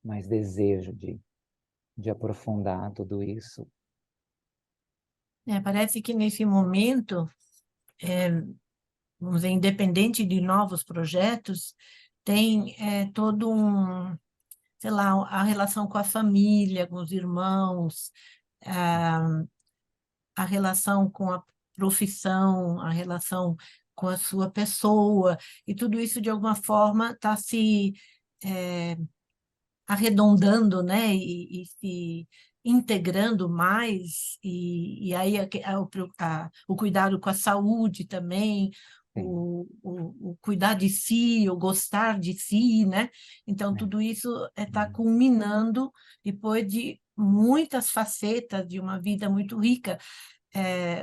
mais desejo de aprofundar tudo isso. Parece que nesse momento, vamos dizer, independente de novos projetos, tem todo um, sei lá, a relação com a família, com os irmãos, a, a relação com a profissão, a relação com a sua pessoa, e tudo isso, de alguma forma, está se eh, arredondando, né, e se integrando mais, e aí o cuidado com a saúde também, Sim. o cuidar de si, o gostar de si, né? Então, É. tudo isso está Uhum. culminando depois de muitas facetas de uma vida muito rica.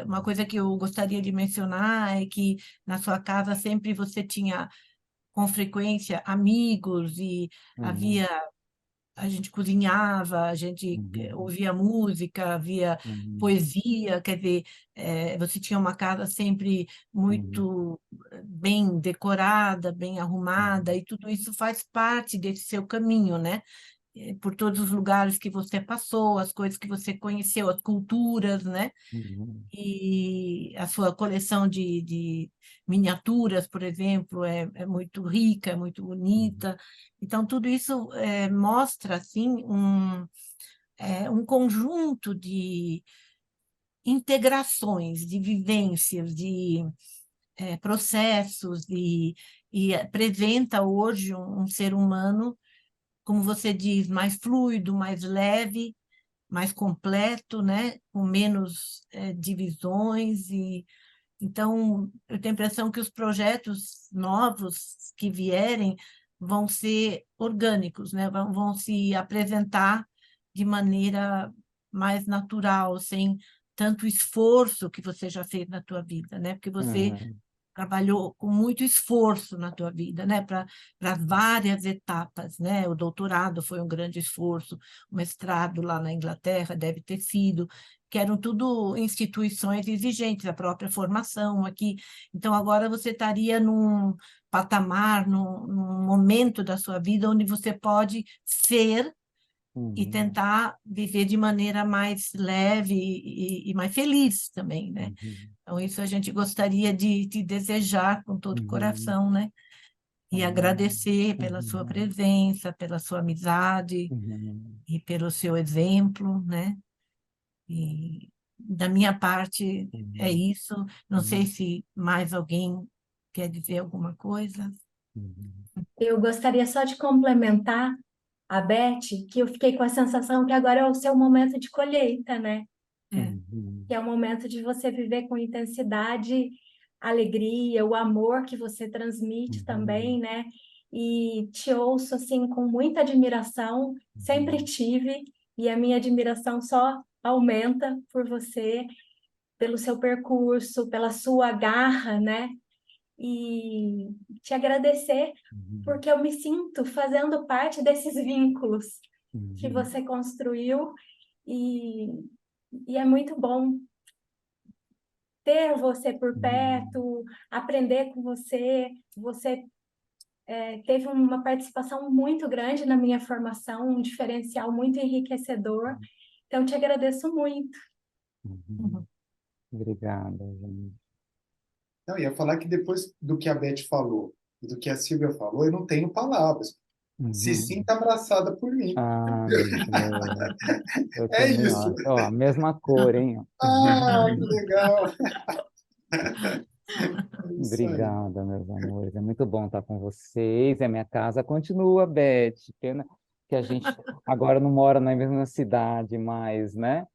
Uma coisa que eu gostaria de mencionar é que na sua casa sempre você tinha, com frequência, amigos e Uhum. havia a gente cozinhava, a gente Uhum. ouvia música, via Uhum. poesia, quer dizer, você tinha uma casa sempre Uhum. muito bem decorada, bem arrumada, Uhum. e tudo isso faz parte desse seu caminho, né? Por todos os lugares que você passou, as coisas que você conheceu, as culturas, né? Uhum. E a sua coleção de miniaturas, por exemplo, é muito rica, é muito Uhum. bonita. Então, tudo isso mostra, assim, um conjunto de integrações, de vivências, de processos, e apresenta hoje um ser humano, como você diz, mais fluido, mais leve, mais completo, né? Com menos divisões e então eu tenho a impressão que os projetos novos que vierem vão ser orgânicos, né? Vão se apresentar de maneira mais natural, sem tanto esforço que você já fez na tua vida, né? Porque você Uhum. trabalhou com muito esforço na tua vida, né? Para várias etapas, né? O doutorado foi um grande esforço, o mestrado lá na Inglaterra deve ter sido, que eram tudo instituições exigentes, a própria formação aqui. Então, agora você estaria num patamar, num momento da sua vida onde você pode ser e Uhum. tentar viver de maneira mais leve e mais feliz também, né? Uhum. Então, isso a gente gostaria de te desejar com todo o Uhum. coração, né? E agradecer pela sua Uhum. presença, pela sua amizade Uhum. e pelo seu exemplo, né? E da minha parte é Uhum. isso. Não sei Uhum. se mais alguém quer dizer alguma coisa. Uhum. Eu gostaria só de complementar a Beth, que eu fiquei com a sensação que agora é o seu momento de colheita, né? É. Uhum. Que é o momento de você viver com intensidade, a alegria, o amor que você transmite também, Uhum. né? E te ouço assim com muita admiração, sempre Uhum. tive, e a minha admiração só aumenta por você, pelo seu percurso, pela sua garra, né? E te agradecer Uhum. porque eu me sinto fazendo parte desses vínculos que Uhum. você construiu e, e é muito bom ter você por Uhum. perto, aprender com você. Você teve uma participação muito grande na minha formação, um diferencial muito enriquecedor. Então, te agradeço muito. Uhum. Uhum. Obrigada, gente. Não, ia falar que depois do que a Beth falou e do que a Silvia falou, eu não tenho palavras. Se Uhum. sinta abraçada por mim. Ah, meu Deus. Eu É também isso. acho. Ó, a mesma cor, hein? Ah, que legal. É isso aí. Obrigada, meus amores. É muito bom estar com vocês. A minha casa continua, Beth. Pena que a gente agora não mora na mesma cidade mais, né?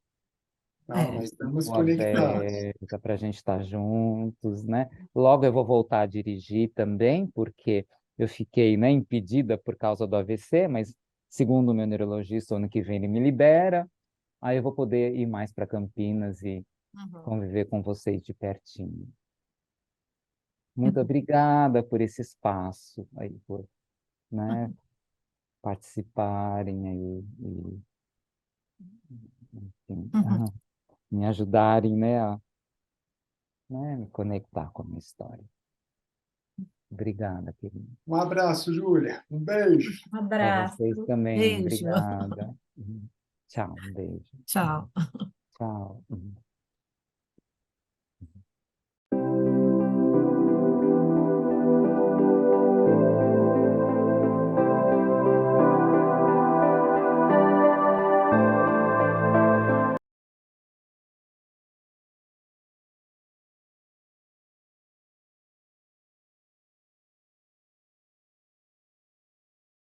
Não, É. nós estamos Rua conectados. aberta para a gente estar juntos, né? Logo eu vou voltar a dirigir também, porque eu fiquei, né, impedida por causa do AVC, mas segundo o meu neurologista, ano que vem ele me libera. Aí eu vou poder ir mais para Campinas e Uhum. conviver com vocês de pertinho. Muito obrigada por esse espaço aí, por, né, participarem aí e, enfim, Uhum. me ajudarem, né, a, né, me conectar com a minha história. Obrigada, querida. Um abraço, Júlia. Um beijo. Um Para abraço. vocês também, Beijo. obrigada. Tchau, um beijo. Tchau. Tchau.